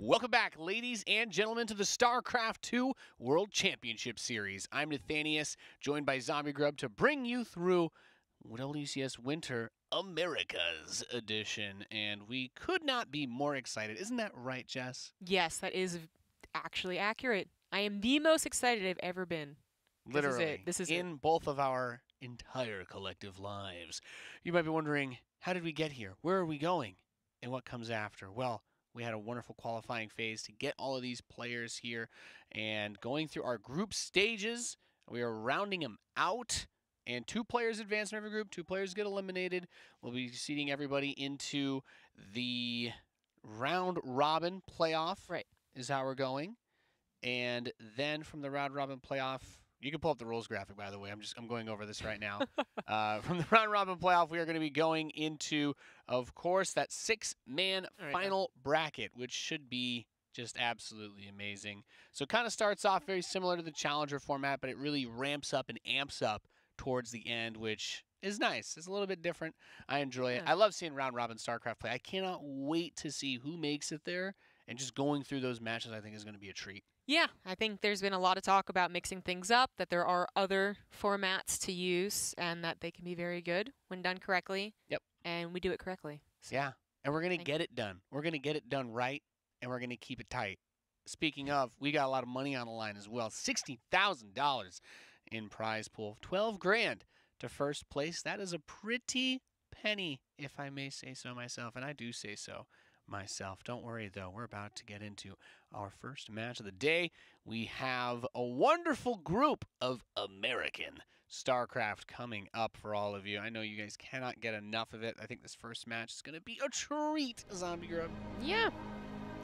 Welcome back, ladies and gentlemen, to the StarCraft 2 World Championship Series. I'm Nathanius, joined by Zombie Grub to bring you through WCS Winter Americas Edition, and we could not be more excited. Isn't that right, Jess? Yes, that is actually accurate. I am the most excited I've ever been. Literally. This is in both of our entire collective lives. You might be wondering, how did we get here? Where are we going? And what comes after? Well, we had a wonderful qualifying phase to get all of these players here, and going through our group stages, we are rounding them out, and 2 players advance from every group, 2 players get eliminated. We'll be seeding everybody into the round robin playoff. Right. Is how we're going. And then from the round robin playoff, you can pull up the rules graphic, by the way. I'm going over this right now. From the round robin playoff, we are going to be going into, of course, that 6-man final bracket, which should be just absolutely amazing. So it kind of starts off very similar to the Challenger format, but it really ramps up and amps up towards the end, which is nice. It's a little bit different. I enjoy it. I love seeing round robin StarCraft play. I cannot wait to see who makes it there, and just going through those matches I think is going to be a treat. Yeah, I think there's been a lot of talk about mixing things up, that there are other formats to use, and that they can be very good when done correctly. Yep. And we do it correctly. So yeah, and we're going to get it done. We're going to get it done right, and we're going to keep it tight. Speaking of, we got a lot of money on the line as well. $60,000 in prize pool. 12 grand to first place. That is a pretty penny, if I may say so myself, and I do say so myself. Don't worry, though. We're about to get into our first match of the day. We have a wonderful group of American StarCraft coming up for all of you. I know you guys cannot get enough of it. I think this first match is going to be a treat, Zombie Grub. Yeah.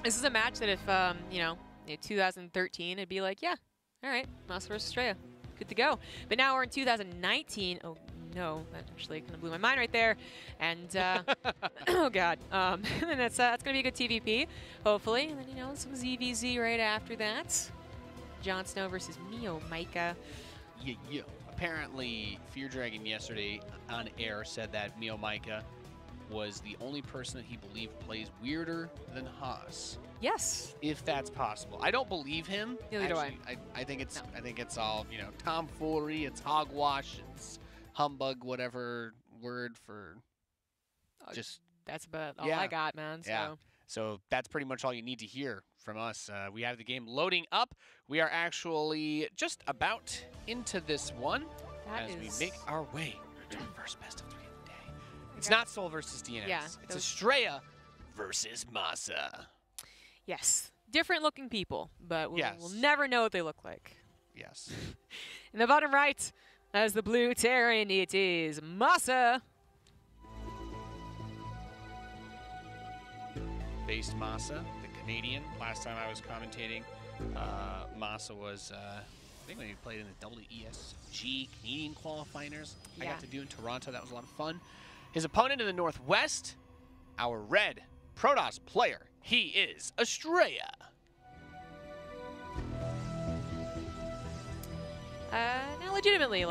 This is a match that if, 2013, it'd be like, yeah, all right, MaSa versus Astrea. Good to go. But now we're in 2019. Oh, no, that actually kind of blew my mind right there. And, oh, God. And that's going to be a good TvP, hopefully. And then, some ZVZ right after that. Jon Snow versus MaSa. Yeah. Apparently, Fear Dragon yesterday on air said that MaSa was the only person that he believed plays weirder than Haas. Yes. If that's possible. I don't believe him. Neither do I. I think it's all, tomfoolery, it's hogwash, it's humbug, whatever word for just... That's about all I got, man. So. Yeah. So that's pretty much all you need to hear from us. We have the game loading up. We are actually just about into this one as we make our way to the first best of 3 of the day. It's not Soul versus DNS. Yeah, it's Astrea versus MaSa. Yes. Different looking people, but we'll never know what they look like. Yes. In the bottom right, as the blue Terran, it is MaSa. Based MaSa, the Canadian. Last time I was commentating, MaSa was, I think when he played in the WCS Canadian qualifiers, I got to do in Toronto. That was a lot of fun. His opponent in the Northwest, our red Protoss player, he is Astrea. Now, legitimately,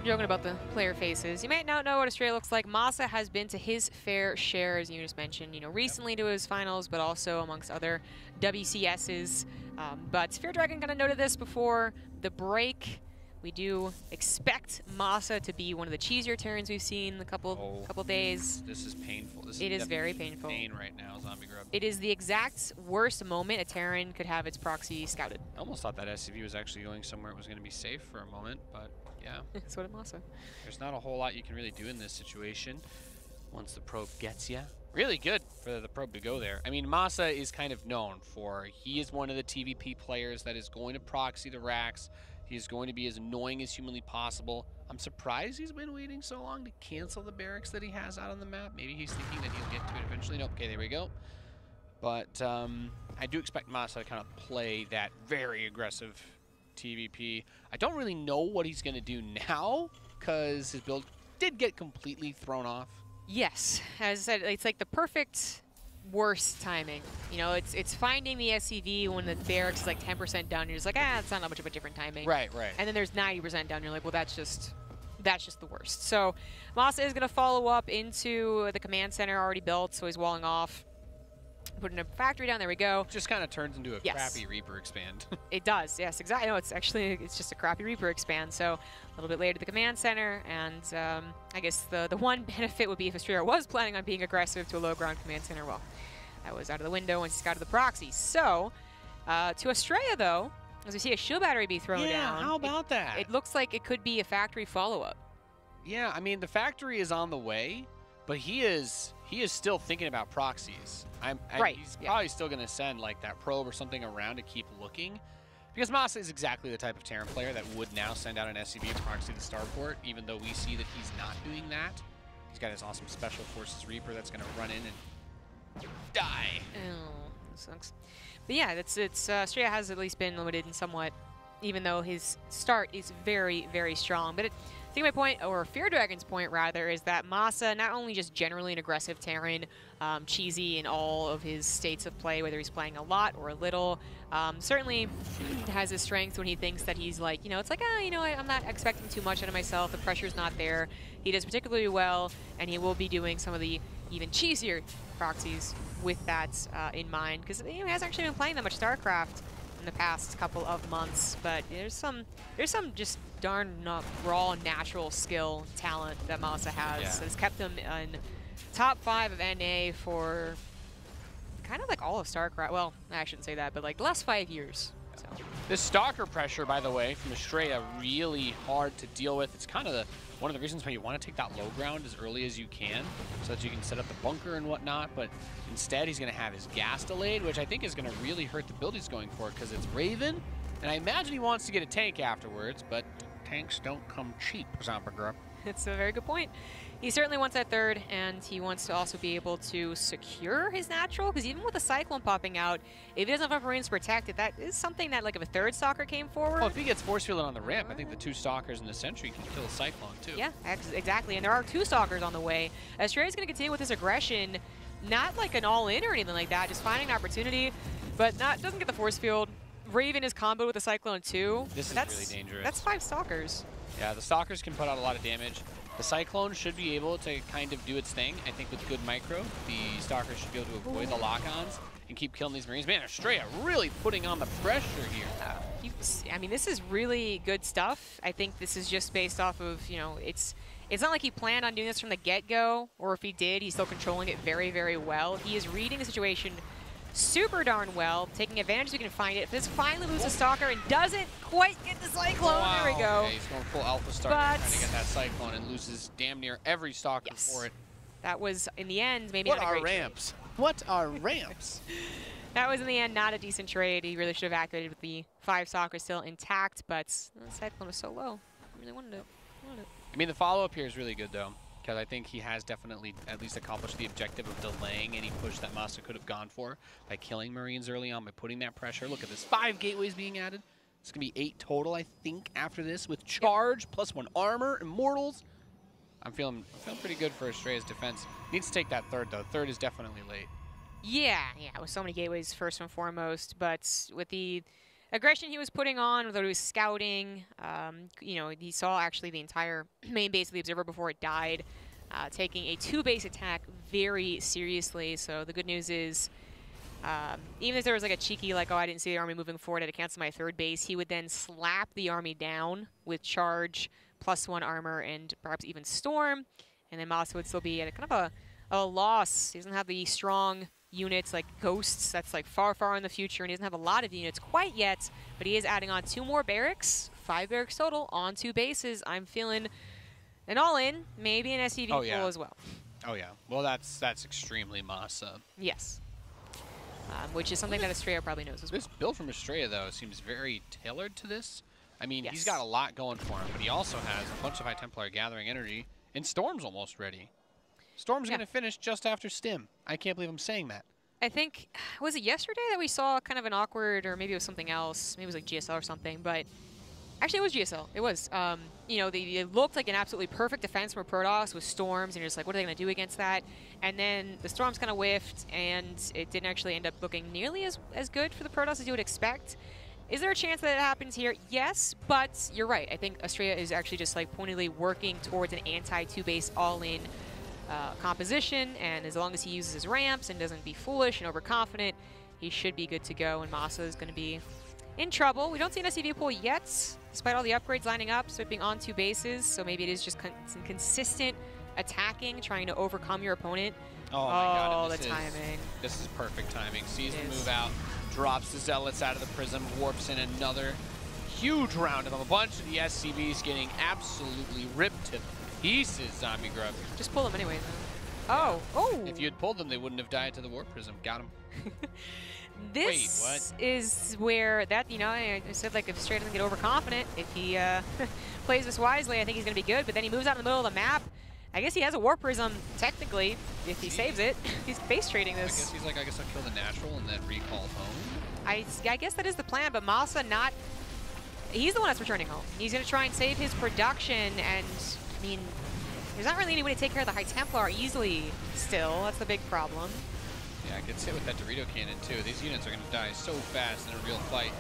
joking about the player faces, you might not know what Astrea looks like. MaSa has been to his fair share, as you just mentioned, recently to his finals, but also amongst other WCSs. But Fear Dragon kind of noted this before the break. We do expect MaSa to be one of the cheesier Terrans we've seen in a couple days. This is painful. It is very painful. Pain right now, Zombie Grub. It is the exact worst moment a Terran could have its proxy scouted. I almost thought that SCV was actually going somewhere it was going to be safe for a moment, but yeah. So did MaSa. There's not a whole lot you can really do in this situation once the probe gets you. Really good for the probe to go there. I mean, MaSa is kind of known for, he is one of the TvP players that is going to proxy the racks. He is going to be as annoying as humanly possible. I'm surprised he's been waiting so long to cancel the barracks that he has out on the map. Maybe he's thinking that he'll get to it eventually. Nope. Okay, there we go. But I do expect MaSa to kind of play that very aggressive TvP. I don't really know what he's going to do now because his build did get completely thrown off. Yes. As I said, it's like the perfect worst timing. It's finding the SCV when the barracks is like 10% down. You're just like, it's not much of a different timing. Right. And then there's 90% down. You're like, well, that's just the worst. So MaSa is going to follow up into the command center already built, so he's walling off. Putting a factory down. There we go. Just kind of turns into a Yes. crappy Reaper expand. It does, yes, exactly. No, it's actually, it's just a crappy Reaper expand. So a little bit later to the command center, and I guess the one benefit would be if Astrea was planning on being aggressive to a low ground command center. Well, that was out of the window once he got to the proxy. So to Astrea, though, as we see a shield battery be thrown down. How about that? It looks like it could be a factory follow-up. Yeah, I mean, the factory is on the way, but he is still thinking about proxies. Right, He's yeah. probably still going to send like that probe or something around to keep looking, because MaSa is exactly the type of Terran player that would now send out an SCV to proxy the starport, even though we see that he's not doing that. He's got his awesome Special Forces Reaper that's going to run in and die. Oh, that sucks. But yeah, it's Astrea has at least been limited in somewhat, even though his start is very, very strong. But I think my point, or Fear Dragon's point rather, is that MaSa, not only just generally an aggressive Terran, cheesy in all of his states of play, whether he's playing a lot or a little, certainly has his strengths when he thinks that he's like, you know, it's like, you know, I'm not expecting too much out of myself, the pressure's not there. He does particularly well, and he will be doing some of the even cheesier proxies with that in mind, because he hasn't actually been playing that much StarCraft in the past couple of months, but there's some just darn raw natural skill talent that MaSa has that has kept him in top 5 of NA for kind of like all of StarCraft. Well, I shouldn't say that, but like the last 5 years. So. This Stalker pressure, by the way, from Astrea, really hard to deal with. It's kind of one of the reasons why you want to take that low ground as early as you can, so that you can set up the bunker and whatnot, but instead he's going to have his gas delayed, which I think is going to really hurt the build he's going for, because it's Raven, and I imagine he wants to get a tank afterwards, but tanks don't come cheap, Zombie. It's a very good point. He certainly wants that third, and he wants to also be able to secure his natural, because even with the Cyclone popping out, if he doesn't have Marines protected, that is something that, like, if a third Stalker came forward... Well, if he gets force fielded on the ramp, I think the 2 Stalkers and the Sentry can kill a Cyclone, too. Yeah, exactly, and there are 2 Stalkers on the way. Astrea's going to continue with his aggression, not like an all-in or anything like that, just finding an opportunity, but doesn't get the force field. Raven is comboed with the Cyclone, too. This is really dangerous. That's 5 Stalkers. Yeah, the Stalkers can put out a lot of damage. The Cyclone should be able to kind of do its thing. I think with good micro, the Stalkers should be able to avoid the lock-ons and keep killing these Marines. Man, Astrea really putting on the pressure here. I mean, this is really good stuff. I think this is just based off of, you know, it's not like he planned on doing this from the get-go, or if he did, he's still controlling it very, very well. He is reading the situation super darn well, taking advantage if he can find it. If this finally loses Stalker and doesn't quite get the Cyclone, Wow. there we go. Okay, he's going full Alpha Stalker, trying to get that Cyclone, and loses damn near every Stalker for it. That was, in the end, maybe What not a are great ramps? What are ramps? That was, in the end, not a decent trade. He really should have activated with the 5 Stalkers still intact, but the Cyclone was so low. I really wanted it. I mean, the follow-up here is really good, though, because I think he has definitely at least accomplished the objective of delaying any push that MaSa could have gone for by killing Marines early on, by putting that pressure. Look at this, 5 gateways being added. It's going to be 8 total, I think, after this, with charge, plus 1 armor, immortals. I'm feeling pretty good for Astrea's defense. Needs to take that third, though. Third is definitely late. Yeah, with so many gateways first and foremost, but with the aggression he was putting on, whether he was scouting, you know, he saw actually the entire main base of the Observer before it died, taking a 2-base attack very seriously. So the good news is, even if there was like a cheeky, like, oh, I didn't see the army moving forward, I had to cancel my 3rd base, he would then slap the army down with charge, plus 1 armor, and perhaps even storm, and then MaSa would still be at a kind of a loss. He doesn't have the strong units like Ghosts, that's like far, far in the future, and he doesn't have a lot of units quite yet, but he is adding on 2 more barracks, 5 barracks total on 2 bases. I'm feeling an all-in, maybe an SCV full as well. Oh yeah, well that's extremely MaSa. Yes, which is something that Astrea probably knows as well. This build from Astrea, though, seems very tailored to this. I mean, he's got a lot going for him, but he also has a bunch of High Templar gathering energy, and Storm's almost ready. Storm's going to finish just after Stim. I can't believe I'm saying that. I think, was it yesterday that we saw kind of an awkward, or maybe it was something else, maybe it was like GSL or something, but actually it was GSL. It was, you know, it looked like an absolutely perfect defense from Protoss with Storms, and you're just like, what are they going to do against that? And then the Storms kind of whiffed, and it didn't actually end up looking nearly as good for the Protoss as you would expect. Is there a chance that it happens here? Yes, but you're right. I think Astrea is actually just like pointedly working towards an anti-2-base all-in composition, and as long as he uses his ramps and doesn't be foolish and overconfident, he should be good to go, and MaSa is going to be in trouble. We don't see an SCV pool yet, despite all the upgrades lining up, sweeping on 2 bases, so maybe it is just some consistent attacking, trying to overcome your opponent. Oh my god, the timing. This is perfect timing. Sees the move out, drops the Zealots out of the Prism, warps in another huge round of them. A bunch of the SCVs getting absolutely ripped to pieces, Zombie Grub. Just pull them anyway, though. Oh! If you had pulled them, they wouldn't have died to the Warp Prism. Got him. This is where that, you know, I said, like, if Astrea doesn't get overconfident, if he plays this wisely, I think he's going to be good. But then he moves out in the middle of the map. I guess he has a Warp Prism, technically, if he saves it. He's base trading this. I guess he's like, I guess I'll kill the natural and then recall home. I guess that is the plan, but MaSa not... He's the one that's returning home. He's going to try and save his production, and, I mean, there's not really any way to take care of the High Templar easily still. That's the big problem. Yeah, I gets hit with that Dorito cannon, too. These units are going to die so fast in a real fight.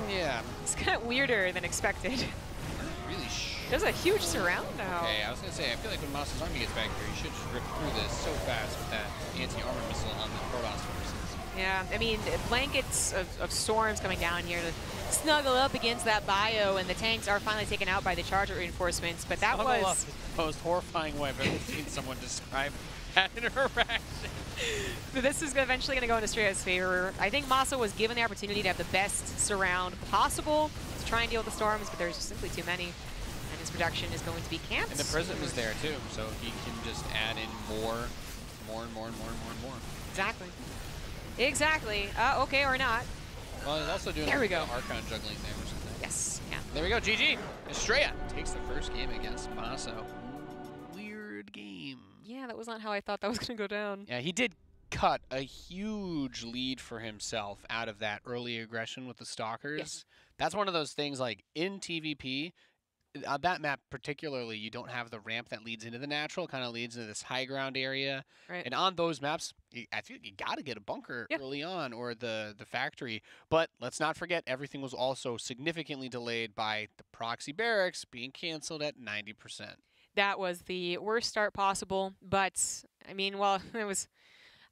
Yeah. It's kind of weirder than expected. Really There's a huge surround now. Okay, I was going to say, I feel like when MaSa's army gets back here, he should just rip through this so fast with that anti-armor missile on the Protoss forces. Yeah, I mean, blankets of storms coming down here to snuggle up against that bio, and the tanks are finally taken out by the charger reinforcements, but that was... the most horrifying way I've ever seen someone describe that interaction. This is eventually going to go in Astrea's favor. I think MaSa was given the opportunity to have the best surround possible to try and deal with the storms, but there's just simply too many. And his production is going to be camped. And the Prism is there too, so he can just add in more. Exactly. Exactly. Okay, or not. Well, he's also doing Archon juggling there or something. Yes, yeah. There we go, GG. Astrea takes the first game against MaSa. Weird game. Yeah, that was not how I thought that was going to go down. Yeah, he did cut a huge lead for himself out of that early aggression with the Stalkers. Yes. That's one of those things, like, in TvP, on that map particularly, you don't have the ramp that leads into the natural, kind of leads into this high ground area. Right. And on those maps, I feel you got to get a bunker early on, or the factory. But let's not forget, everything was also significantly delayed by the proxy barracks being canceled at 90%. That was the worst start possible, but I mean, well, it was.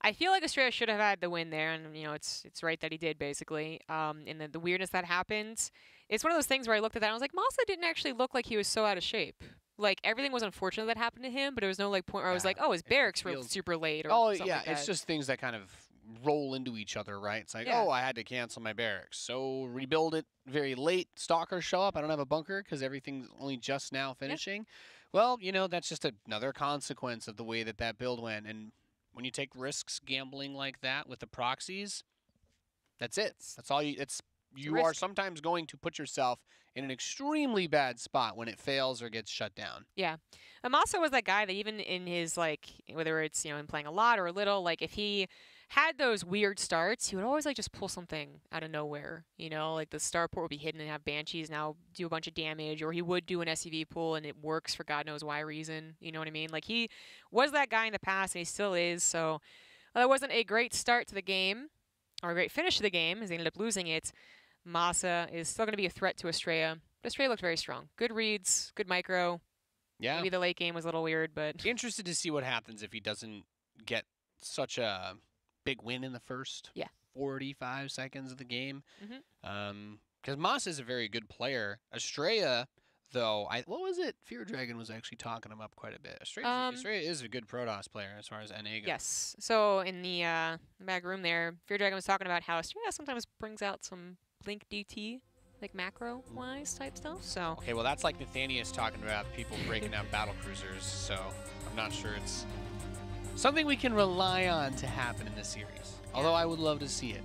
I feel like Astrea should have had the win there, and you know, it's right that he did basically. And the weirdness that happened, it's one of those things where I looked at that and I was like, MaSa didn't actually look like he was so out of shape. Like everything was unfortunate that happened to him, but there was no like point where I was like, oh, his barracks were super late or something like that. It's just things that kind of roll into each other, right? It's like, oh, I had to cancel my barracks, so rebuild it very late. Stalkers show up. I don't have a bunker because everything's only just now finishing. Well, you know, that's just another consequence of the way that build went. And when you take risks gambling like that with the proxies, that's it. That's all you. You are sometimes going to put yourself in an extremely bad spot when it fails or gets shut down. Yeah. MaSa was that guy that even in his, like, whether it's, you know, in playing a lot or a little, like, if he had those weird starts, he would always, like, just pull something out of nowhere. You know, like, the starport would be hidden and have Banshees now do a bunch of damage, or he would do an SCV pull and it works for God knows why reason. You know what I mean? Like, he was that guy in the past and he still is, so that wasn't a great start to the game, or a great finish to the game, as they ended up losing it. MaSa is still going to be a threat to Astrea. But Astrea looked very strong. Good reads, good micro. Yeah. Maybe the late game was a little weird, but... Interested to see what happens if he doesn't get such a big win in the first 45 seconds of the game. Because MaSa is a very good player. Astrea, though, what was it? Fear Dragon was actually talking him up quite a bit. Astrea is a good Protoss player as far as NA goes. Yes. So in the back room there, Fear Dragon was talking about how Astrea sometimes brings out some Blink DT, like macro-wise type stuff. So okay, well that's like Nathanius talking about people breaking out battle cruisers. So I'm not sure it's something we can rely on to happen in this series. Although I would love to see it.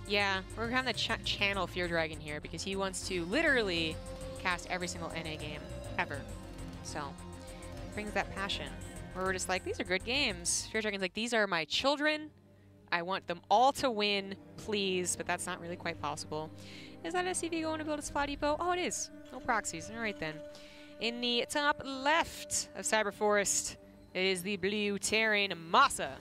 Yeah, we're gonna have to channel Fear Dragon here because he wants to literally cast every single NA game ever. So brings that passion. Where we're just like, these are good games. Fear Dragon's like, these are my children. I want them all to win, please, but that's not really quite possible. Is that SCV going to build its fly depot? Oh, it is. No proxies. All right, then. In the top left of Cyber Forest, it is the blue Terran MaSa.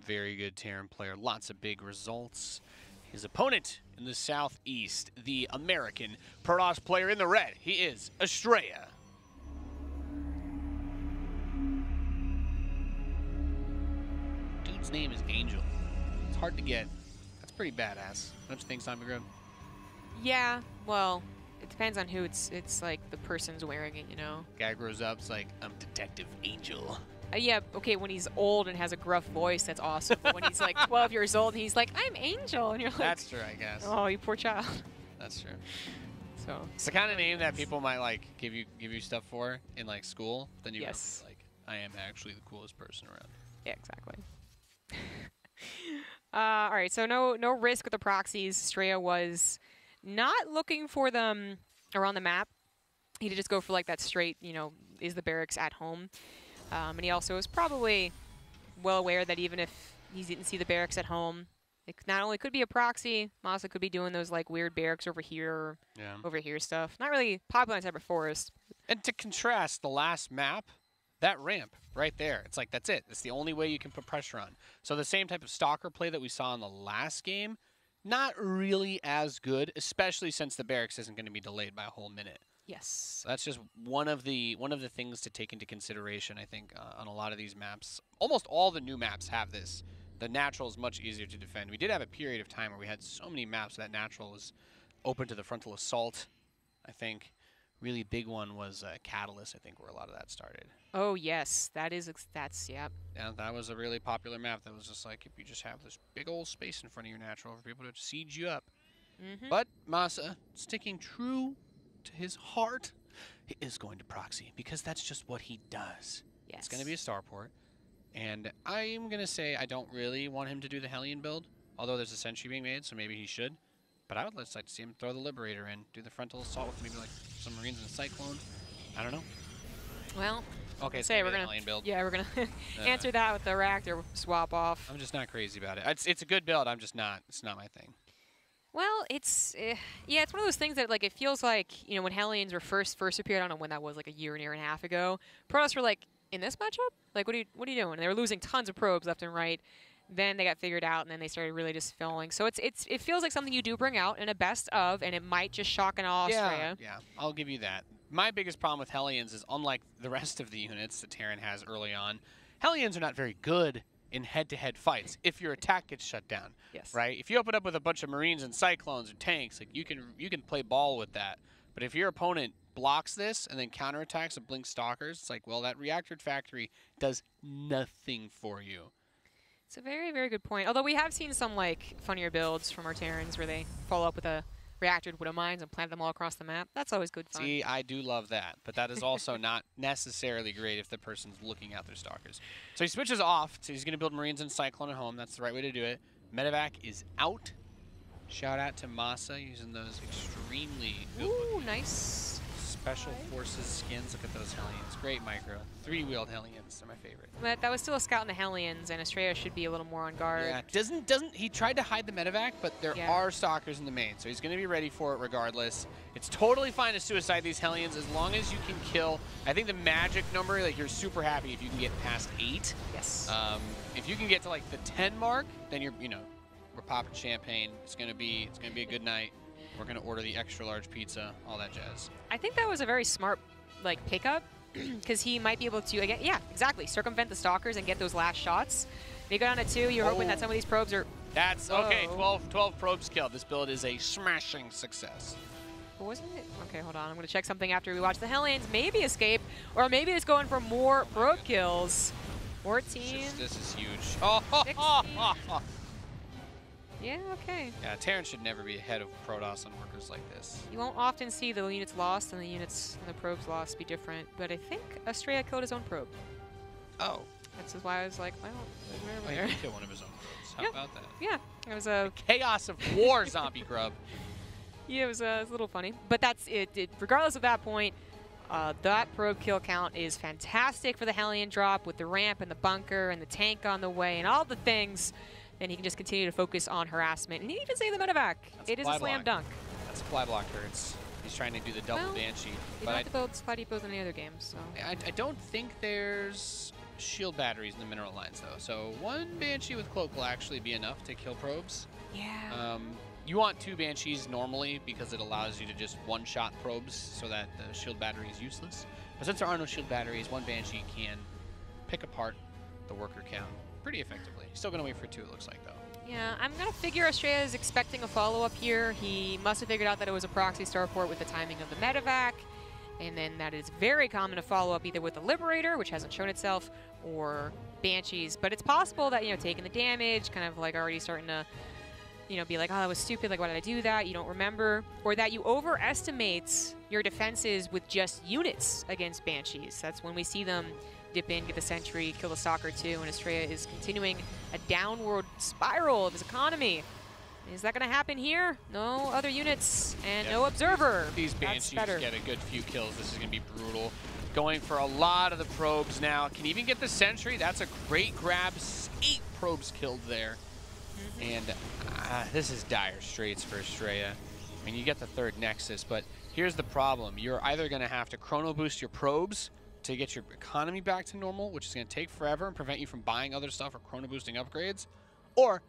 Very good Terran player. Lots of big results. His opponent in the southeast, the American Protoss player in the red, he is Astrea. Dude's name is Angel. It's hard to get. That's pretty badass. Don't you think, Zombie Grub? Yeah, well, it depends on who it's like the person's wearing it, you know? Guy grows up, it's like, I'm Detective Angel. Yeah, okay, when he's old and has a gruff voice, that's awesome. But when he's like 12 years old and he's like, I'm Angel, and you're like, That's true, I guess. oh, you poor child. That's true. So It's the kind of name that people might like give you stuff for in like school. Then you Yes. go like, I am actually the coolest person around. yeah, exactly. All right, so no risk with the proxies. Astrea was not looking for them around the map. He did just go for like that straight, you know, is the barracks at home. And he also was probably well aware that even if he didn't see the barracks at home, it not only could be a proxy, MaSa could be doing those like weird barracks over here, or over here stuff. Not really popular in type of forest. And to contrast the last map, that ramp right there, it's like, that's it. It's the only way you can put pressure on. So the same type of stalker play that we saw in the last game, not really as good, especially since the barracks isn't going to be delayed by a whole minute. Yes. So that's just one of the things to take into consideration, I think, on a lot of these maps. Almost all the new maps have this. The natural is much easier to defend. We did have a period of time where we had so many maps that natural was open to the frontal assault, I think. Really big one was Catalyst, I think, where a lot of that started. Oh, yes. That's, yeah. Yeah, that was a really popular map that was just like, if you just have this big old space in front of your natural for people to siege you up. But MaSa, sticking true to his heart, he is going to proxy because that's just what he does. Yes. It's going to be a starport. And I'm going to say I don't really want him to do the Hellion build, although there's a sentry being made, so maybe he should. But I would just like to see him throw the Liberator in, do the frontal assault with maybe like some Marines and a Cyclone. I don't know. Well, okay, say we're gonna Hellion build. Yeah, we're gonna answer that with the reactor swap off. I'm just not crazy about it. It's a good build. I'm just not. It's not my thing. Well, it's yeah, it's one of those things that like it feels like, you know, when Hellions were first appeared, I don't know when that was, like a year and a half ago. Protoss were like, in this matchup, like what are you doing? And they were losing tons of probes left and right. Then they got figured out, and then they started really just filling. So it feels like something you do bring out in a best of, and it might just shock and awe Astrea. Yeah, I'll give you that. My biggest problem with Hellions is, unlike the rest of the units that Terran has early on, Hellions are not very good in head-to-head fights if your attack gets shut down. Yes. Right? If you open up with a bunch of Marines and Cyclones and tanks, like you can play ball with that. But if your opponent blocks this and then counterattacks and blinks stalkers, it's like, well, that reactor factory does nothing for you. It's a very, very good point. Although we have seen some like funnier builds from our Terrans where they follow up with a reactor widow mines and plant them all across the map. That's always good fun. See, I do love that, but that is also not necessarily great if the person's looking at their stalkers. So he switches off, so he's going to build Marines and Cyclone at home. That's the right way to do it. Medevac is out. Shout out to MaSa using those extremely nice. Special Forces skins. Look at those Hellions. Great micro. 3-wheeled Hellions. They're my favorite. But that was still a scout in the Hellions, and Astrea should be a little more on guard. Yeah, doesn't he tried to hide the medevac, but there are stalkers in the main, so he's going to be ready for it regardless. It's totally fine to suicide these Hellions as long as you can kill. I think the magic number, like, you're super happy if you can get past 8. Yes. If you can get to like the 10 mark, then you're, we're popping champagne. It's gonna be a good night. We're gonna order the extra large pizza, all that jazz. I think that was a very smart like pickup because he might be able to again, yeah, exactly, circumvent the stalkers and get those last shots. If you go down to 2, you're hoping that some of these probes are. That's okay. 12 probes killed. This build is a smashing success. Wasn't it? Okay, hold on. I'm gonna check something after we watch the Hellions. Maybe escape, or maybe it's going for more probe kills. 14. This is huge. 16. Yeah, okay. Yeah, Terran should never be ahead of Protoss on workers like this. You won't often see the units lost and the probes lost be different, but I think Astrea killed his own probe. Oh. That's why I was like, well, He did kill one of his own probes. How about that? Yeah, it was a chaos of war, zombie grub. Yeah, it was a little funny, but that's it. Regardless of that point, that probe kill count is fantastic for the Hellion drop with the ramp and the bunker and the tank on the way and all the things. Then he can just continue to focus on harassment. And he even saved the medevac. It is a slam dunk. That supply block hurts. He's trying to do the double Banshee. You don't have to build supply depots in any other games. So. I don't think there's shield batteries in the mineral lines, though. So one Banshee with Cloak will actually be enough to kill probes. Yeah. you want 2 Banshees normally because it allows you to just one-shot probes so that the shield battery is useless. But since there are no shield batteries, 1 Banshee can pick apart the worker count pretty effectively. Still going to wait for 2, it looks like, though. Yeah, I'm going to figure Astrea is expecting a follow-up here. He must have figured out that it was a proxy starport with the timing of the medevac, and then that it's very common to follow up either with the Liberator, which hasn't shown itself, or Banshees. But it's possible that, taking the damage, kind of like already starting to, be like, oh, that was stupid, like, why did I do that? You don't remember. Or that you overestimate your defenses with just units against Banshees. That's when we see them dip in, get the Sentry, kill the Stalker too, and Astrea is continuing a downward spiral of his economy. Is that going to happen here? No other units and no Observer. These Banshees get a good few kills. This is going to be brutal. Going for a lot of the probes now. Can even get the Sentry. That's a great grab. 8 probes killed there. And this is dire straits for Astrea. I mean, you get the 3rd Nexus, but here's the problem. You're either going to have to chrono boost your probes to get your economy back to normal, which is going to take forever and prevent you from buying other stuff or chrono boosting upgrades, or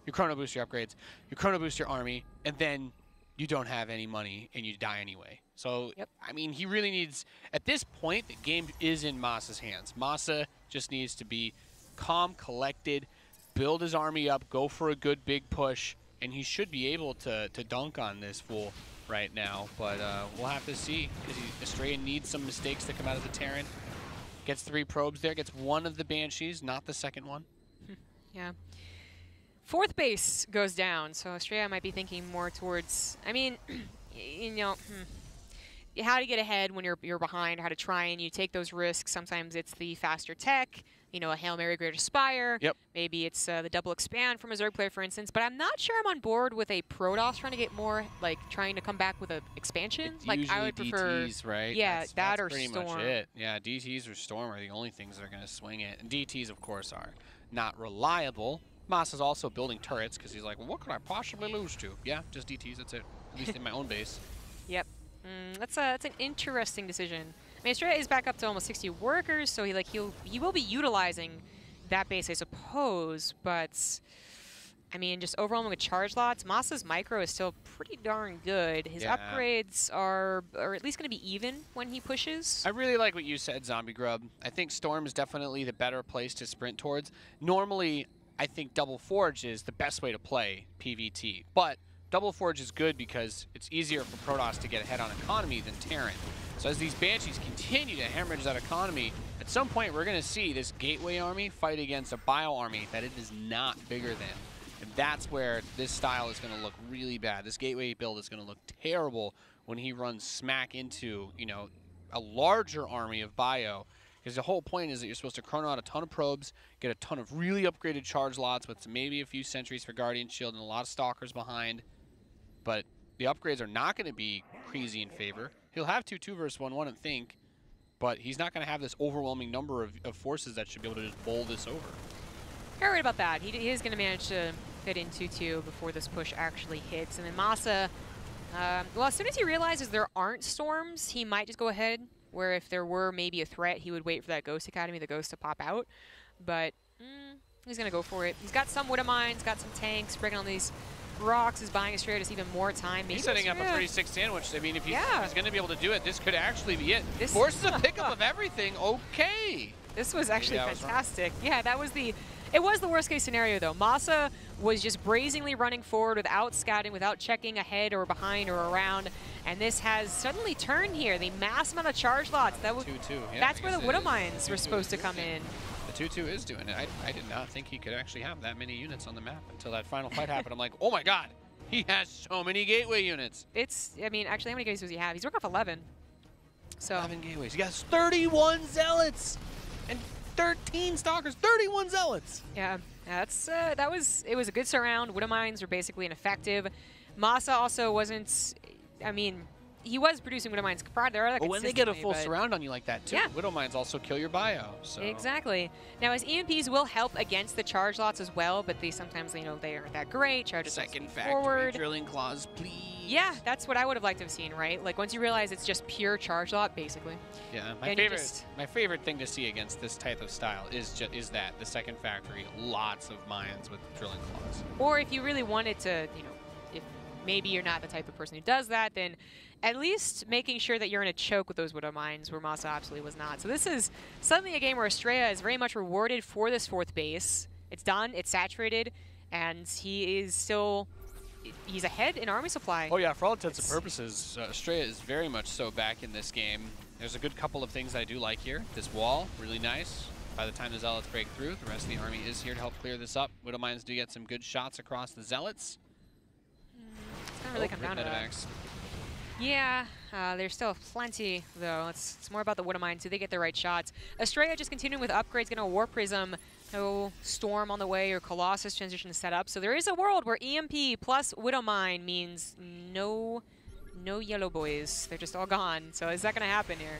you chrono boost your upgrades, you chrono boost your army, and then you don't have any money and you die anyway. So, I mean, he really needs, at this point, the game is in MaSa's hands. MaSa just needs to be calm, collected, build his army up, go for a good big push, and he should be able to dunk on this fool right now, but we'll have to see, because Astrea needs some mistakes to come out of the Terran. Gets 3 probes there, gets 1 of the Banshees, not the 2nd one. Yeah. 4th base goes down, so Astrea might be thinking more towards, I mean, how to get ahead when you're behind, how to try and you take those risks. Sometimes it's the faster tech, a Hail Mary Greater Spire. Yep. Maybe it's the double expand from a Zerg player, for instance. But I'm not sure I'm on board with a Protoss trying to get more, like, trying to come back with an expansion. It's like, usually I would prefer DTs, right? Yeah, that's or pretty Storm. much it. Yeah, DTs or Storm are the only things that are going to swing it. And DTs, of course, are not reliable. MaSa's also building turrets because he's like, well, what could I possibly lose to? Yeah, just DTs, that's it. At least in my own base. Yep. That's an interesting decision. I mean, Astrea is back up to almost 60 workers, so he will be utilizing that base, I suppose. But I mean, just overwhelming with charge lots. MaSa's micro is still pretty darn good. His upgrades are at least going to be even when he pushes. I really like what you said, Zombie Grub. I think Storm is definitely the better place to sprint towards. Normally, I think Double Forge is the best way to play PvT, but Double Forge is good because it's easier for Protoss to get ahead on economy than Terran. So as these Banshees continue to hemorrhage that economy, at some point we're going to see this Gateway army fight against a Bio army that it is not bigger than. And that's where this style is going to look really bad. This Gateway build is going to look terrible when he runs smack into, a larger army of Bio. Because the whole point is that you're supposed to chrono out a ton of probes, get a ton of really upgraded charge lots with maybe a few sentries for Guardian Shield and a lot of Stalkers behind. But the upgrades are not going to be crazy in favor. He'll have 2-2 versus 1-1 and think, but he's not going to have this overwhelming number of forces that should be able to just bowl this over. Not worried about that. He is going to manage to fit in 2-2 before this push actually hits. And then MaSa, well, as soon as he realizes there aren't storms, he might just go ahead, where if there were maybe a threat, he would wait for that Ghost Academy, the Ghost to pop out. But he's going to go for it. He's got some Widow Mines, got some tanks, breaking on these rocks, is buying Astrea just even more time. Maybe he's setting up a 36 sandwich. I mean, if he's going to be able to do it, this could actually be it. This forces a pickup of everything. Okay. This was actually fantastic. Yeah, that was the... It was the worst case scenario, though. MaSa was just brazenly running forward without scouting, without checking ahead or behind or around. And this has suddenly turned here. The mass amount of charge lots. That was 2-2. Yeah, that's where the Widow Mines were supposed to come in. The 2-2 is doing it. I did not think he could actually have that many units on the map until that final fight happened. I'm like, oh my god, he has so many Gateway units. I mean, actually, how many Gateways does he have? He's working off 11. So 11 Gateways. He has 31 Zealots and 13 Stalkers. 31 Zealots. Yeah, it was a good surround. Widow Mines were basically ineffective. MaSa also wasn't. I mean, he was producing Widow Mines. But when they get a full surround on you like that, too, yeah. Widow Mines also kill your bio. So. Exactly. Now, his EMPs will help against the charge lots as well, but they sometimes, they aren't that great. Charges second factory forward. drilling claws, please. Yeah, that's what I would have liked to have seen, right? Like, once you realize it's just pure charge lot, basically. Yeah, my favorite thing to see against this type of style is that the second factory, lots of mines with drilling claws. Or if you really wanted to, maybe you're not the type of person who does that, then at least making sure that you're in a choke with those Widow Mines, where MaSa absolutely was not. So this is suddenly a game where Astrea is very much rewarded for this 4th base. It's done, it's saturated, and he is still, he's ahead in army supply. Oh yeah, for all intents and purposes, Astrea is very much so back in this game. There's a good couple of things I do like here. This wall, really nice. By the time the Zealots break through, the rest of the army is here to help clear this up. Widow Mines do get some good shots across the Zealots. It's not really come down to that. Yeah, there's still plenty, though. It's more about the Widow Mines. Do they get the right shots? Astrea just continuing with upgrades, getting a War Prism. No Storm on the way or Colossus transition set up. So there is a world where EMP plus Widow Mine means no yellow boys. They're just all gone. So is that going to happen here?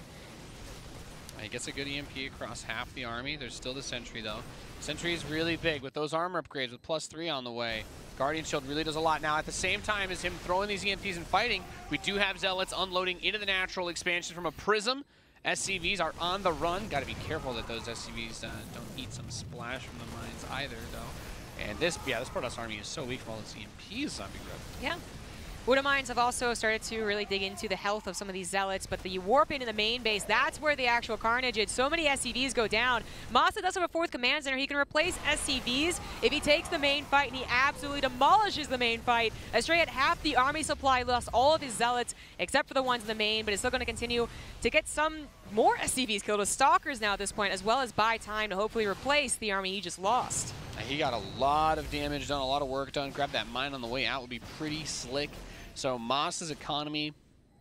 He gets a good EMP across half the army. There's still the Sentry, though. Sentry is really big with those armor upgrades with +3 on the way. Guardian Shield really does a lot. Now, at the same time as him throwing these EMPs and fighting, we do have Zealots unloading into the natural expansion from a Prism. SCVs are on the run. Got to be careful that those SCVs don't eat some splash from the mines either, though. And this Protoss army is so weak from all those EMPs on Big Red. Yeah. Widow Mines have also started to really dig into the health of some of these Zealots, but the warp into the main base, that's where the actual carnage is. So many SCVs go down. MaSa does have a 4th command center. He can replace SCVs if he takes the main fight, and he absolutely demolishes the main fight. Astrea at half the army supply, lost all of his Zealots, except for the ones in the main, but is still going to continue to get some more SCVs killed with Stalkers now at this point, as well as buy time to hopefully replace the army he just lost. He got a lot of damage done, a lot of work done. Grab that mine on the way out would be pretty slick. So MaSa's economy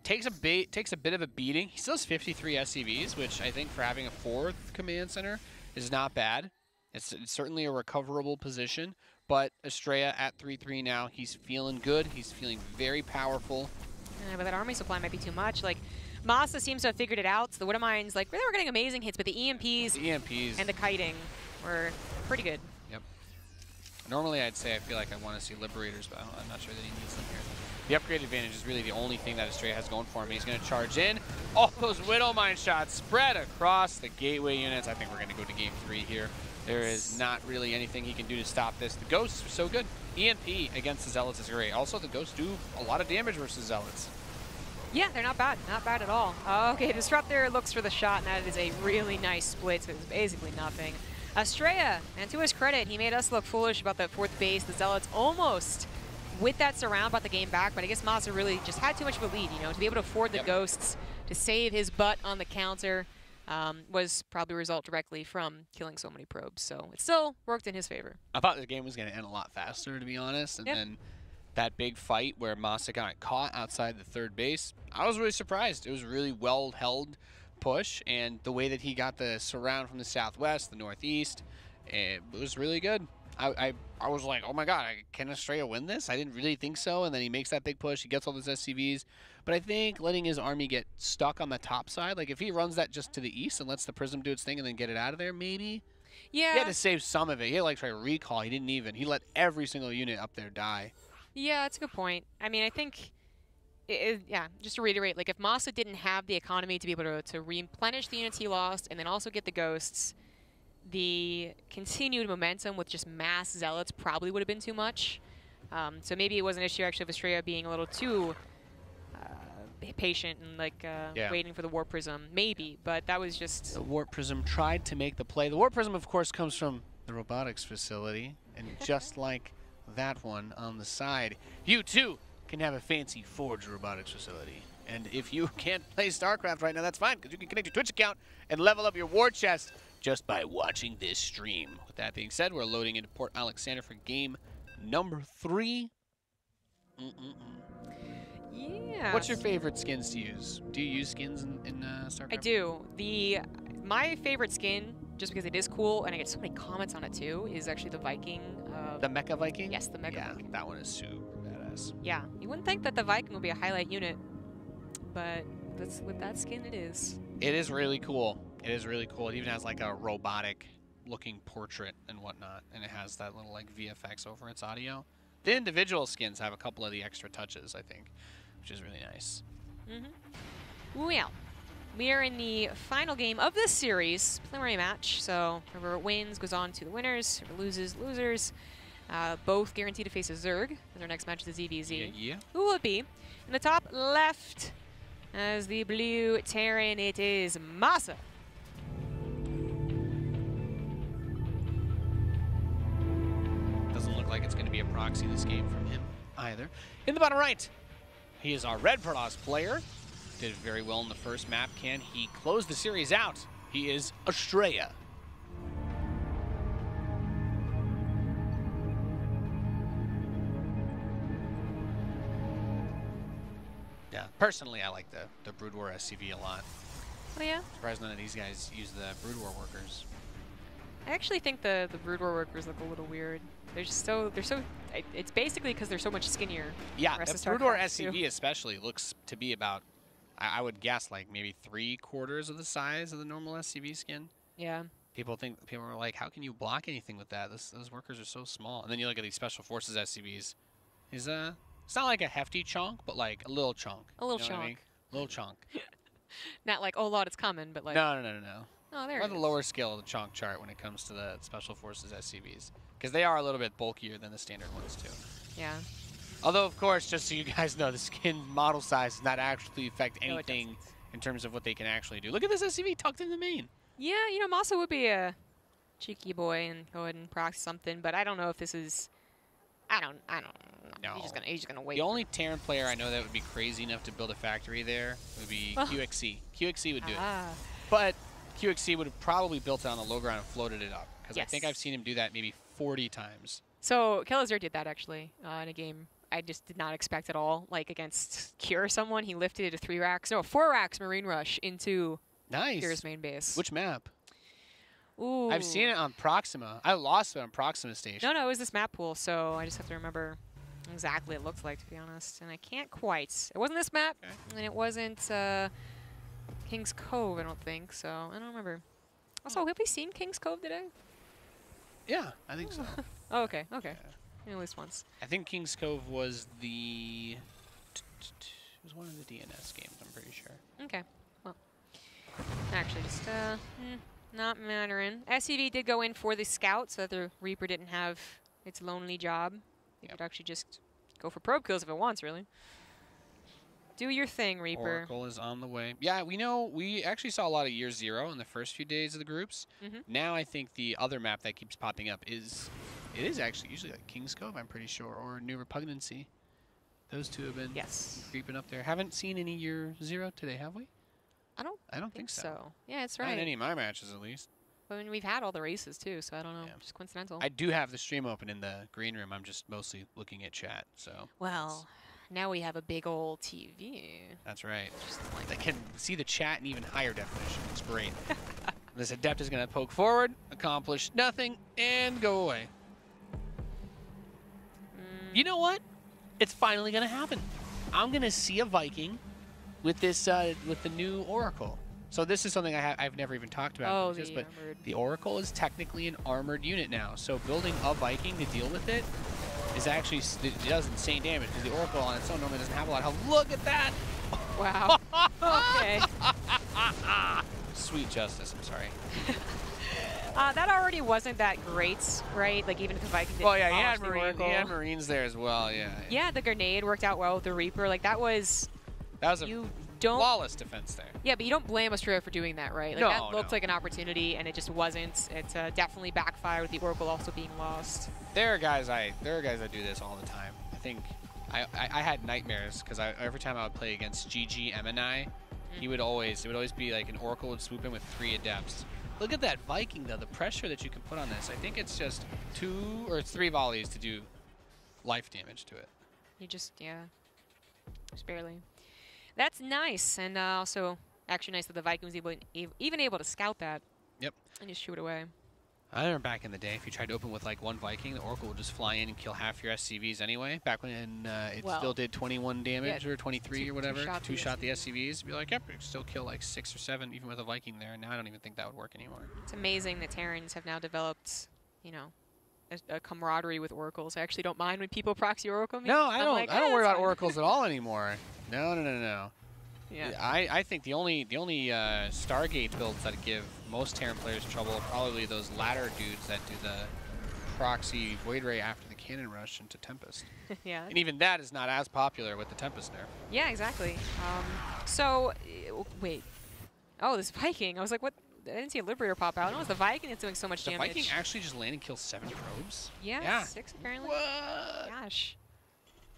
takes a bit of a beating. He still has 53 SCVs, which I think for having a 4th command center is not bad. It's certainly a recoverable position, but Astrea at 3-3 now, he's feeling good. He's feeling very powerful. But that army supply might be too much. Like, MaSa seems to have figured it out. So the Widow Mines, like, they were getting amazing hits, but the EMPs and the kiting were pretty good. Yep. Normally I'd say I feel like I want to see Liberators, but I'm not sure that he needs them here. The upgrade advantage is really the only thing that Astrea has going for him. He's going to charge in. All those Widow Mine shots spread across the gateway units. I think we're going to go to game 3 here. There is not really anything he can do to stop this. The Ghosts are so good. EMP against the Zealots is great. Also, the Ghosts do a lot of damage versus Zealots. Yeah, they're not bad. Not bad at all. Okay, Disruptor looks for the shot, and that is a really nice split, so it's basically nothing. Astrea, and to his credit, he made us look foolish about that 4th base. The Zealots almost with that surround brought the game back, but I guess MaSa really just had too much of a lead, you know, to be able to afford the Ghosts, to save his butt on the counter, was probably a result directly from killing so many probes. So it still worked in his favor. I thought the game was going to end a lot faster, to be honest, and then that big fight where MaSa got caught outside the 3rd base, I was really surprised. It was a really well-held push, and the way that he got the surround from the southwest, the northeast, it was really good. I was like, oh my god, can Astrea win this? I didn't really think so, and then he makes that big push, he gets all those SCVs, but I think letting his army get stuck on the top side, like if he runs that just to the east and lets the Prism do its thing and then get it out of there, maybe? Yeah. He had to save some of it. He had to like try to recall, he didn't even. He let every single unit up there die. Yeah, that's a good point. I mean, I think, yeah, just to reiterate, like if MaSa didn't have the economy to be able to replenish the units he lost and then also get the Ghosts, the continued momentum with just mass Zealots probably would have been too much. So maybe it was an issue actually of Astrea being a little too patient and like waiting for the Warp Prism, maybe, but that was just... The Warp Prism tried to make the play. The Warp Prism, of course, comes from the robotics facility, and just like that one on the side, you too can have a fancy Forge robotics facility. And if you can't play StarCraft right now, that's fine, because you can connect your Twitch account and level up your war chest just by watching this stream. With that being said, we're loading into Port Alexander for game number 3. Yeah. What's your favorite skins to use? Do you use skins in StarCraft? I do. My favorite skin, just because it is cool, and I get so many comments on it too, is actually the Viking. The Mecha Viking? Yes, the Mecha Viking. That one is super badass. Yeah, you wouldn't think that the Viking would be a highlight unit, but with that skin it is. It is really cool. It is really cool. It even has like a robotic looking portrait and whatnot, and it has that little like VFX over its audio. The individual skins have a couple of the extra touches, I think, which is really nice. Well, we are in the final game of this series, preliminary match. So whoever wins goes on to the winners, whoever loses, losers. both guaranteed to face a Zerg as our next match is the ZVZ. Yeah. Who will it be? In the top left, as the blue Terran, it is MaSa. Doesn't look like it's going to be a proxy this game from him either. In the bottom right, he is our Red Protoss player. Did very well in the first map. Can he close the series out? He is Astrea. Yeah, personally, I like the Brood War SCV a lot. Oh yeah? Surprised none of these guys use the Brood War workers. I actually think the Brood War workers look a little weird. They're so it's basically because they're so much skinnier. Yeah, the the Brood War StarCraft SCV especially looks to be about, I would guess, like maybe 3/4 of the size of the normal SCV skin. Yeah. People are like, how can you block anything with that? Those workers are so small. And then you look at these Special Forces SCVs. It's not like a hefty chunk, but like a little chunk. A little You know what I mean? chunk. Little chunk. Not like, oh, Lord, it's coming, but like... No. Oh, there We're it at the is. lower scale of the chunk chart when it comes to the Special Forces SCVs. Because they are a little bit bulkier than the standard ones, too. Yeah. Although, of course, just so you guys know, the skin model size does not actually affect No, it anything doesn't. in terms of what they can actually do. Look at this SCV tucked in the main. Yeah, you know, MaSa would be a cheeky boy and go ahead and proxy something, but I don't know if this is... I don't know. No. He's just gonna wait. The only Terran player I know that would be crazy enough to build a factory there would be QXC. QXC would do it. But QXC would have probably built it on the low ground and floated it up. Because I think I've seen him do that maybe 40 times. So Kelazir did that actually in a game I just did not expect at all. Like against Cure someone, he lifted a 4 racks Marine Rush into Cure's main base. Which map? Ooh. I've seen it on Proxima. I lost it on Proxima Station. No, it was this map pool, so I just have to remember exactly what it looked like, to be honest. And I can't quite. It wasn't this map, and it wasn't King's Cove, I don't think, so I don't remember. Also, have we seen King's Cove today? Yeah, I think so. Oh, okay. Yeah. At least once. I think King's Cove was the... It was one of the DNS games, I'm pretty sure. Okay. Well, actually, just not mattering. SCV did go in for the scout, so that the Reaper didn't have its lonely job. It could actually just go for probe kills if it wants, really. Do your thing, Reaper. Oracle is on the way. Yeah, we actually saw a lot of Year Zero in the first few days of the groups. Now I think the other map that keeps popping up is actually usually like King's Cove, I'm pretty sure, or New Repugnancy. Those two have been creeping up there. Haven't seen any Year Zero today, have we? I don't think so. Yeah, that's right. Not in any of my matches, at least. I mean, we've had all the races, too, so I don't know. Yeah. Just coincidental. I do have the stream open in the green room. I'm just mostly looking at chat, so... Well, now we have a big old TV. That's right. They can see the chat in even higher definition. It's great. This Adept is going to poke forward, accomplish nothing, and go away. You know what? It's finally going to happen. I'm going to see a Viking with this with the new Oracle. So this is something I've never even talked about. Oh, but the Oracle is technically an armored unit now. So building a Viking to deal with it is actually, it does insane damage because the Oracle on its own normally doesn't have a lot of health. Look at that! Wow. Okay. Sweet justice, I'm sorry. That already wasn't that great, right? Like, even if the Viking didn't Well, yeah, Oracle. he had Marines there as well, yeah. Yeah, the grenade worked out well with the Reaper. Like, that was a flawless defense there. Yeah, but you don't blame Astrea for doing that, right? Like, that looked like an opportunity, and it just wasn't. It definitely backfired with the Oracle also being lost. There are guys that do this all the time. I think I had nightmares because every time I would play against GG MNI, it would always be like an Oracle would swoop in with 3 Adepts. Look at that Viking though, the pressure that you can put on this. I think it's just 2 or 3 volleys to do life damage to it. You just, just barely. That's nice, and also actually nice that the Viking was even able to scout that. Yep. And just shoot it away. I remember back in the day, if you tried to open with like 1 Viking, the Oracle would just fly in and kill half your SCVs anyway. Back when it still did 21 damage or 23 or whatever. Two-shot the SCVs. You'd be like, yep, you still kill like 6 or 7 even with a Viking there. Now I don't even think that would work anymore. It's amazing that Terrans have now developed, a camaraderie with Oracles. I actually don't mind when people proxy Oracle me. No, I don't worry about Oracles at all anymore. No. Yeah. I think the only Stargate builds that give most Terran players trouble are probably those ladder dudes that do the proxy Void Ray after the Cannon Rush into Tempest. Yeah. And even that is not as popular with the Tempest nerf. Yeah, exactly. Wait. Oh, this Viking. I was like, what? I didn't see a Liberator pop out. No, it's the Viking that's doing so much damage. The Viking actually just landed kills 7 probes? Yeah, 6 apparently. What? Gosh.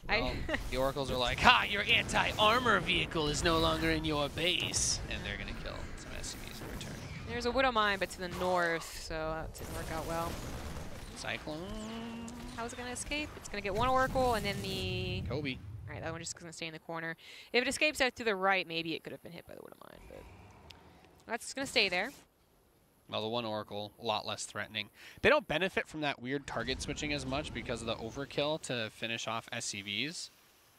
Well, the Oracles are like, ha, your anti-armor vehicle is no longer in your base. And they're going to kill some SCVs in return. There's a Widow Mine, but to the north, so that didn't work out well. Cyclone. How's it going to escape? It's going to get one Oracle, and then the... Kobe. All right, that one's just going to stay in the corner. If it escapes out to the right, maybe it could have been hit by the Widow Mine, but that's going to stay there. Well, the one Oracle, a lot less threatening. They don't benefit from that weird target switching as much because of the overkill to finish off SCVs,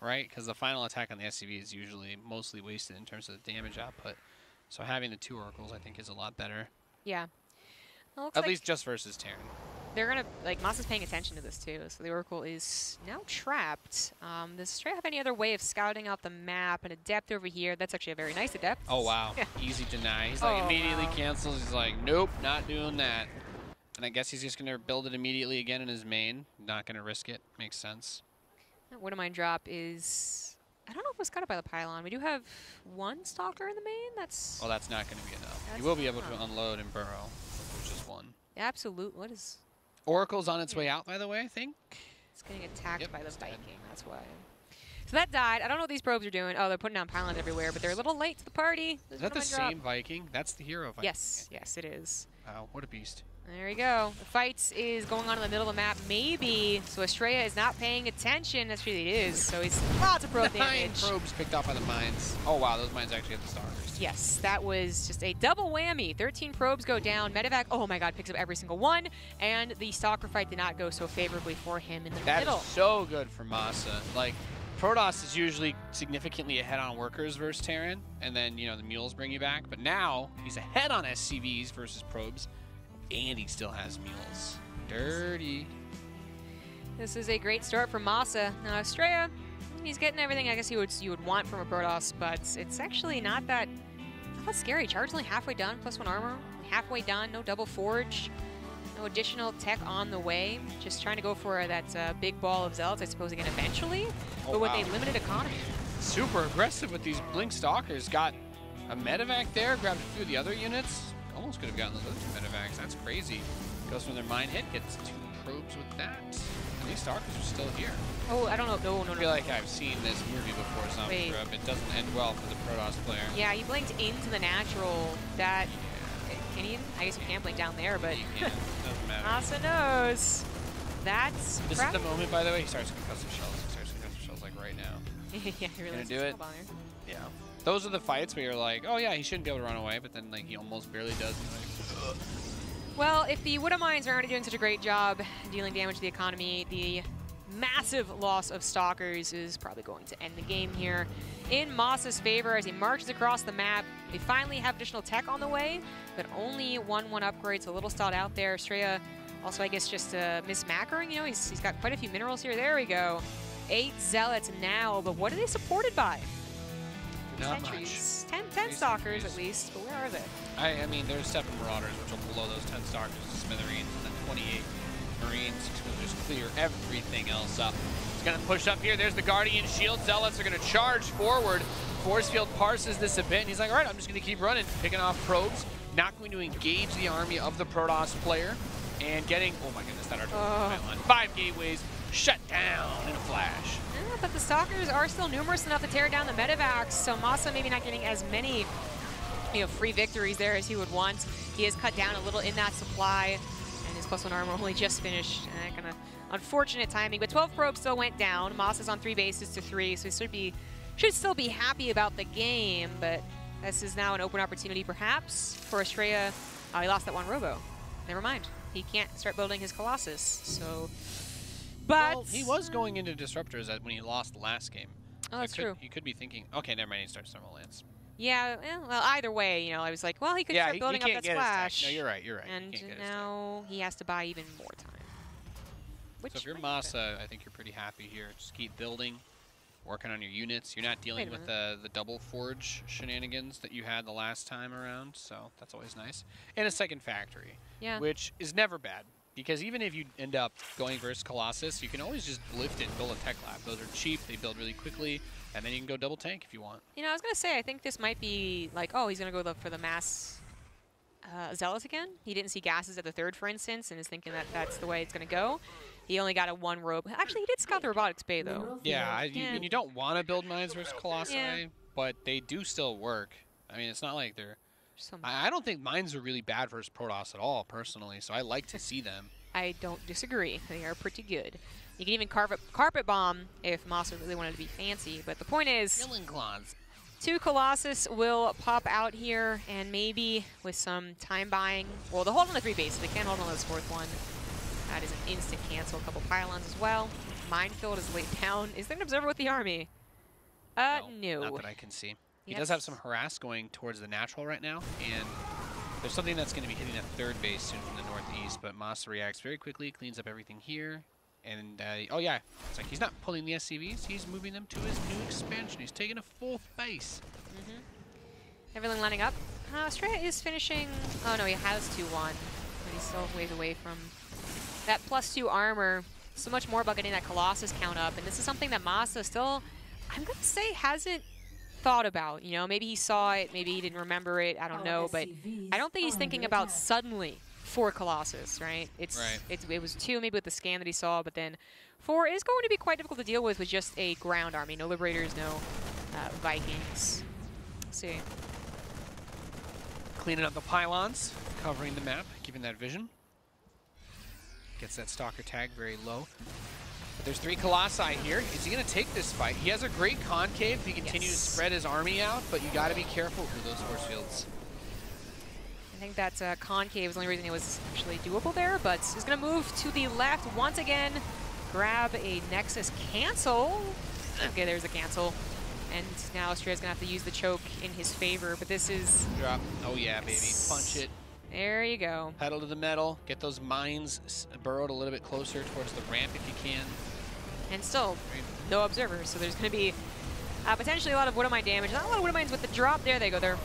right? Because the final attack on the SCV is usually mostly wasted in terms of the damage output. So having the 2 Oracles, I think, is a lot better. Yeah. Well, At least just versus Terran. They're going to, like, MaSa's paying attention to this, too. So the Oracle is now trapped. Does Astrea have any other way of scouting out the map? An Adept over here. That's actually a very nice Adept. Oh, wow. Easy deny. He's like, immediately cancels. He's like, nope, not doing that. And I guess he's just going to build it immediately again in his main. Not going to risk it. Makes sense. That Widow Mine drop is... I don't know if it was cut up by the pylon. We do have 1 Stalker in the main. That's... Well, that's not going to be enough. You will be able to unload and burrow, which is 1. Absolute. What is... Oracle's on its way out, by the way, I think. It's getting attacked by the Viking. That's why. So that died. I don't know what these probes are doing. Oh, they're putting down pylons everywhere, but they're a little late to the party. Is that the same Viking? That's the hero Viking. Yes. Yes, it is. Wow, what a beast. There we go. The fights is going on in the middle of the map. Maybe. So Astrea is not paying attention. That's really it is. So he's lots of probe damage. 9 probes picked off by the mines. Oh, wow. Those mines actually hit the stars. Yes, that was just a double whammy. 13 probes go down. Medevac, oh my god, picks up every single one. And the Stalker fight did not go so favorably for him in the middle. That is so good for MaSa. Like, Protoss is usually significantly ahead on workers versus Terran. And then, you know, the mules bring you back. But now, he's ahead on SCVs versus probes. And he still has mules. Dirty. This is a great start for MaSa. Now Astrea, he's getting everything I guess you would want from a Protoss, but it's actually not that scary. Charge only halfway done, +1 armor. Halfway done, no double forge. No additional tech on the way. Just trying to go for that big ball of Zealots, I suppose, again eventually. But with a limited economy. Super aggressive with these Blink Stalkers. Got a medevac there, grabbed a few of the other units. Almost could have gotten those other 2 medevacs. That's crazy. Goes from their mine hit, gets 2 probes with that. And these Stalkers are still here. Oh, I don't know. No. I feel like I've seen this movie before, Zombie Grub. It doesn't end well for the Protoss player. Yeah, he blinked into the natural. That can you? I guess you can't blink down there, but you can. Doesn't matter. MaSa knows. That's this is the moment, by the way, he starts concussive shells. He starts concussive shells like right now. Yeah, he really gonna do it. Yeah. Those are the fights where you're like, oh yeah, he shouldn't be able to run away, but then like he almost barely does. He's like, ugh. Well, if the Widow Mines are already doing such a great job dealing damage to the economy, the massive loss of Stalkers is probably going to end the game here in MaSa's favor as he marches across the map. They finally have additional tech on the way, but only 1-1 upgrades, a little stalled out there. Astrea also, I guess, just mismacking. You know, he's got quite a few minerals here. There we go. 8 Zealots now, but what are they supported by? Not Sentries. 10 Stalkers at least, but where are they? I mean, there's 7 Marauders, which will blow those 10 Stalkers to smithereens, and then 28 Marines. He's going to just clear everything else up. He's going to push up here. There's the Guardian Shield. Zealots are going to charge forward. Force Field parses this a bit, and he's like, all right, I'm just going to keep running, picking off probes. Not going to engage the army of the Protoss player, and getting, oh my goodness, that artillery line. 5 gateways shut down in a flash. Yeah, but the Stalkers are still numerous enough to tear down the medevacs, so MaSa maybe not getting as many free victories there as he would want. He has cut down a little in that supply, and his +1 armor only just finished. Kind of unfortunate timing, but 12 probes still went down. MaSa's on 3 bases to 3, so he should still be happy about the game, but this is now an open opportunity perhaps for Astrea. Oh, he lost that 1 robo. Never mind. He can't start building his Colossus, so... But... Well, he was going into Disruptors when he lost the last game. Oh, that's true. He could be thinking, okay, never mind, he starts Thermal Lance. Yeah, well, either way, I was like, well, he could start building up that splash. No, you're right. And now he has to buy even more time. So if you're MaSa, I think you're pretty happy here. Just keep building, working on your units. You're not dealing with the double forge shenanigans that you had the last time around, so that's always nice. And a second factory, which is never bad. Because even if you end up going versus Colossus, you can always just lift it and build a tech lab. Those are cheap, they build really quickly, and then you can go double tank if you want. You know, I was going to say, I think this might be like, oh, he's going to go for the mass Zealot again. He didn't see gases at the 3rd, for instance, and is thinking that that's the way it's going to go. He only got a 1 rope. Actually, he did scout the robotics bay, though. Yeah, you don't want to build mines versus Colossi, but they do still work. I mean, it's not like they're... I don't think mines are really bad versus Protoss at all, personally, so I like to see them. I don't disagree. They are pretty good. You can even carpet bomb if MaSa really wanted to be fancy, but the point is... Killing claws. 2 Colossus will pop out here, and maybe with some time buying... Well, they'll hold on to 3 bases. They can't hold on to this 4th one. That is an instant cancel. A couple pylons as well. Minefield is laid down. Is there an observer with the army? No. Not that I can see. He does have some harass going towards the natural right now, and there's something that's going to be hitting that 3rd base soon from the northeast, but MaSa reacts very quickly, cleans up everything here, and, oh yeah, it's like he's not pulling the SCVs, he's moving them to his new expansion. He's taking a 4th base. Everything lining up. Astrea is finishing... Oh no, he has 2-1, but he's still ways away from that +2 armor. So much more about getting that Colossus count up, and this is something that MaSa still, I'm going to say, hasn't thought about. You know, maybe he saw it, maybe he didn't remember it, I don't know, but I don't think he's thinking about suddenly 4 Colossus, right? It was 2 maybe with the scan that he saw, but then 4 is going to be quite difficult to deal with just a ground army. No Liberators, no Vikings. Let's see. Cleaning up the pylons, covering the map, giving that vision. Gets that Stalker tag very low. But there's 3 Colossi here. Is he going to take this fight? He has a great concave if he continues to spread his army out, but you got to be careful with those force fields. I think that concave is the only reason it was actually doable there, but he's going to move to the left once again, grab a Nexus cancel. Okay, there's a cancel. And now Astrea's going to have to use the choke in his favor, but this is... Drop. Oh yeah, baby. Punch it. There you go. Pedal to the metal. Get those mines burrowed a little bit closer towards the ramp if you can. And still, no observers, so there's going to be potentially a lot of Widowmine damage. Not a lot of Widowmines with the drop. There they go. They're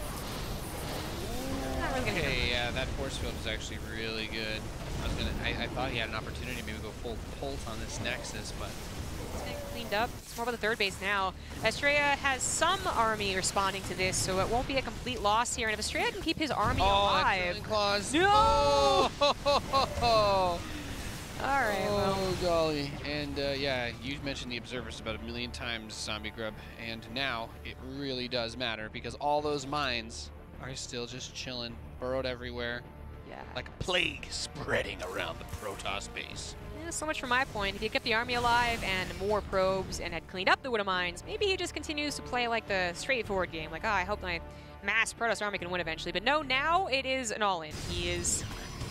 not really going to hit them. Yeah, that force field was actually really good. I thought he had an opportunity to maybe go full pulse on this Nexus, but... It's getting cleaned up. It's more about the 3rd base now. Astrea has some army responding to this, so it won't be a complete loss here. And if Astrea can keep his army alive... Claws. No! Oh! All right, oh, golly. And, yeah, you mentioned the observers about 1 million times, Zombie Grub, and now it really does matter because all those mines are still just chilling, burrowed everywhere. Yeah. Like a plague spreading around the Protoss base. Yeah, so much from my point. If he kept the army alive and more probes and had cleaned up the Widowmines, maybe he just continues to play like the straightforward game. Like, oh, I hope my mass Protoss army can win eventually. But no, now it is an all-in. He is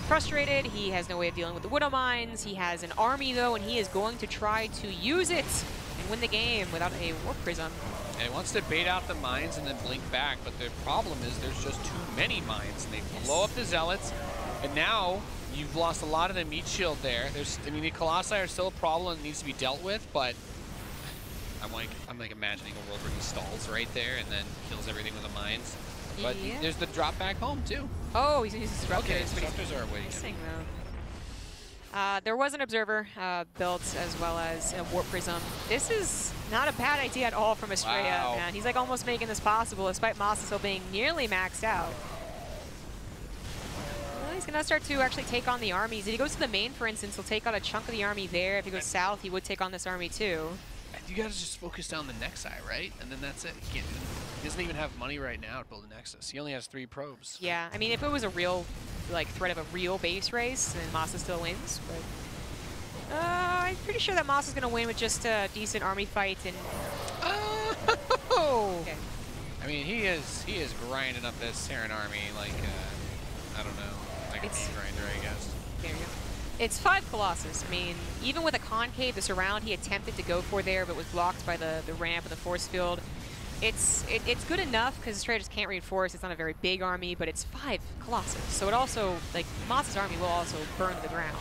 frustrated. He has no way of dealing with the Widowmines. He has an army, though, and he is going to try to use it and win the game without a Warp Prism. And he wants to bait out the mines and then blink back, but the problem is there's just too many mines, and they blow up the Zealots, and now you've lost a lot of the meat shield there. I mean, the Colossi are still a problem and needs to be dealt with, but I'm like imagining a world where he stalls right there and then kills everything with the mines. But there's the drop back home too. Oh, he's using disruptors. Okay, disruptors are a way to go. There was an observer built as well as a Warp Prism. This is not a bad idea at all from Astrea. Wow. Man. He's like almost making this possible despite MaSa still being nearly maxed out. Well, he's going to start to actually take on the armies. If he goes to the main, for instance, he'll take on a chunk of the army there. If he goes south, he would take on this army too. You guys just focus down the Nexi, right? And then that's it. He doesn't even have money right now to build a Nexus. He only has 3 probes. Yeah, I mean, if it was a real, like, threat of a real base race, then MaSa still wins. But I'm pretty sure that MaSa's going to win with just a decent army fight. And okay. I mean, he is grinding up this Terran army like, I don't know, like a meat grinder, I guess. There you go. It's 5 Colossus. I mean, even with a concave, the surround he attempted to go for there, but was blocked by the ramp and the force field. It's good enough because Astrea just can't reinforce. It's not a very big army, but it's 5 Colossus. So it also, like, MaSa's army will also burn to the ground.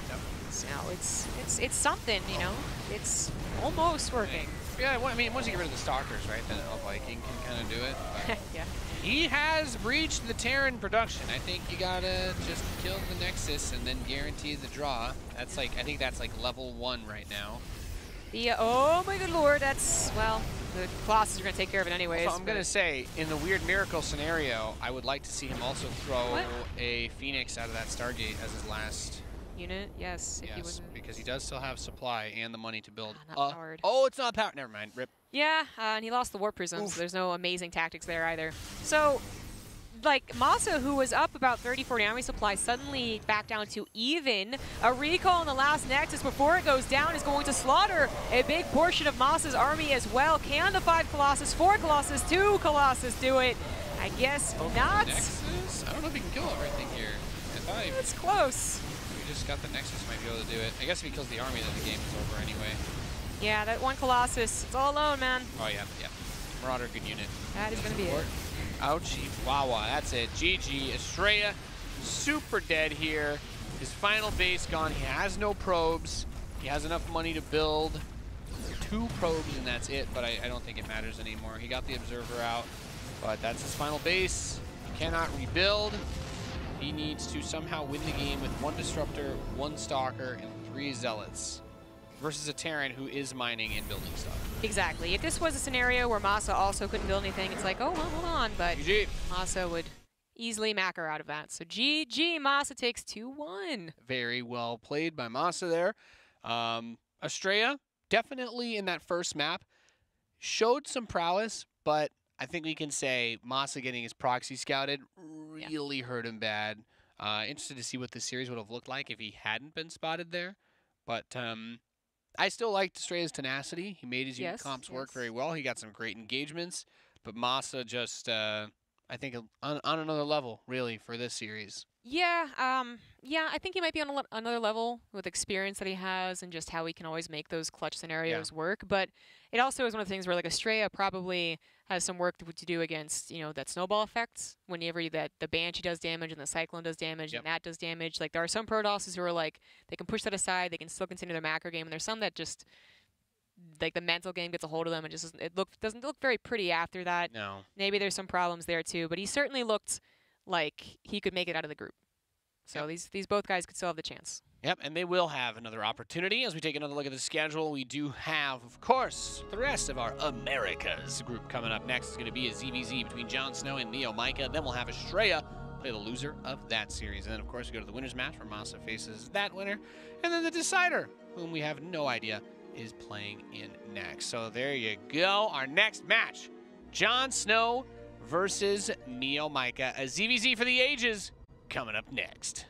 Yep. So it's something, you know. It's almost working. Yeah, well, I mean, once you get rid of the stalkers, right, then a Viking can kind of do it. But Yeah. he has breached the Terran production. I think you gotta just kill the Nexus and then guarantee the draw. That's like, I think that's like level 1 right now. The, oh my good lord, that's, well, the Colossus are going to take care of it anyways. So I'm going to say, in the weird miracle scenario, I would like to see him also throw a Phoenix out of that Stargate as his last unit. Yes. If yes, because he does still have supply and the money to build. Not powered. Oh, it's not powered. Never mind. Rip. Yeah, and he lost the Warp Prism, so there's no amazing tactics there either. So, like, MaSa, who was up about 30-40 army supply, suddenly back down to even. A recall in the last Nexus before it goes down is going to slaughter a big portion of MaSa's army as well. Can the 5 Colossus, 4 Colossus, 2 Colossus do it? I guess not. Nexus? I don't know if he can kill everything here. I thought he It's close. we just got the Nexus, might be able to do it. I guess if he kills the army, then the game is over anyway. Yeah, that 1 Colossus, it's all alone, man. Oh, yeah, yeah. Marauder, good unit. That is going to be it. Ouchie. Wawa. That's it. GG. Astrea, super dead here. His final base gone. He has no probes. He has enough money to build 2 probes, and that's it. But I don't think it matters anymore. He got the Observer out, but that's his final base. He cannot rebuild. He needs to somehow win the game with 1 Disruptor, 1 Stalker, and 3 Zealots versus a Terran who is mining and building stuff. Exactly. If this was a scenario where MaSa also couldn't build anything, it's like, oh, well, hold on. But GG. MaSa would easily mack her out of that. So GG, MaSa takes 2-1. Very well played by MaSa there. Astrea, definitely in that first map, showed some prowess, but I think we can say MaSa getting his proxy scouted really hurt him bad. Interested to see what this series would have looked like if he hadn't been spotted there. But I still liked Astrea's tenacity. He made his unit comps work very well. He got some great engagements. But MaSa just, I think, on another level, really, for this series. Yeah, yeah, I think he might be on another level with experience that he has and just how he can always make those clutch scenarios work. But it also is one of the things where, like, Astrea probably has some work to do against, you know, that snowball effect. Whenever that the Banshee does damage and the Cyclone does damage and that does damage. Like, there are some Protosses who are like, they can push that aside, they can still continue their macro game, and there's some that just, like, the mental game gets a hold of them and just doesn't look very pretty after that. No. Maybe there's some problems there too, but he certainly looked like he could make it out of the group. So these both guys could still have the chance. Yep, and they will have another opportunity. As we take another look at the schedule, we do have, of course, the rest of our Americas group coming up next. It's going to be a ZVZ between Jon Snow and Neo Micah. Then we'll have Astrea play the loser of that series. And then, of course, we go to the winner's match where MaSa faces that winner. And then the decider, whom we have no idea, is playing in next. So there you go. Our next match, Jon Snow versus Neo Micah. A ZVZ for the ages coming up next.